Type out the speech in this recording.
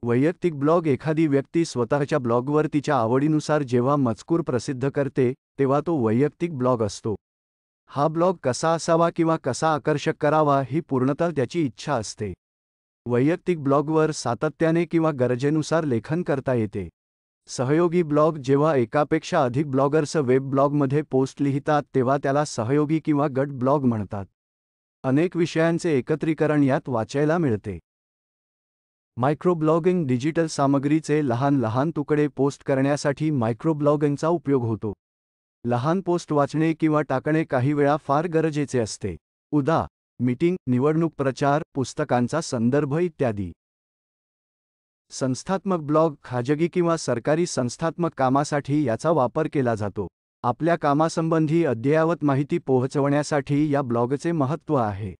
वैयक्तिक ब्लॉग एखादी व्यक्ती स्वतःच्या ब्लॉगवर तिच्या आवडीनुसार जेव्हा मजकूर प्रसिद्ध करते, तेव्हा तो वैयक्तिक ब्लॉग असतो. हा ब्लॉग कसा असावा किंवा कसा आकर्षक करावा ही पूर्णतः त्याची इच्छा असते. वैयक्तिक ब्लॉगवर सातत्याने किंवा गरजेनुसार लेखन करता येते. सहयोगी ब्लॉग जेव्हा एकापेक्षा अधिक ब्लॉगर्स वेब ब्लॉगमध्ये पोस्ट लिहितात तेव्हा त्याला सहयोगी किंवा गट ब्लॉग म्हणतात. अनेक विषयांचे एकत्रीकरण यात वाचायला मिळते. मायक्रोब्लॉगिंग डिजिटल सामग्रीचे लहान लहान तुकडे पोस्ट करण्यासाठी मायक्रोब्लॉगिंगचा उपयोग होतो. लहान पोस्ट वाचणे किंवा टाकणे काही वेळा फार गरजेचे असते. उदा. मीटिंग, निवडणूक प्रचार, पुस्तकांचा संदर्भ इत्यादी. संस्थात्मक ब्लॉग खाजगी किंवा सरकारी संस्थात्मक कामासाठी याचा वापर केला जातो. आपल्या कामासंबंधी अद्ययावत माहिती पोहोचवण्यासाठी या ब्लॉगचे महत्त्व आहे.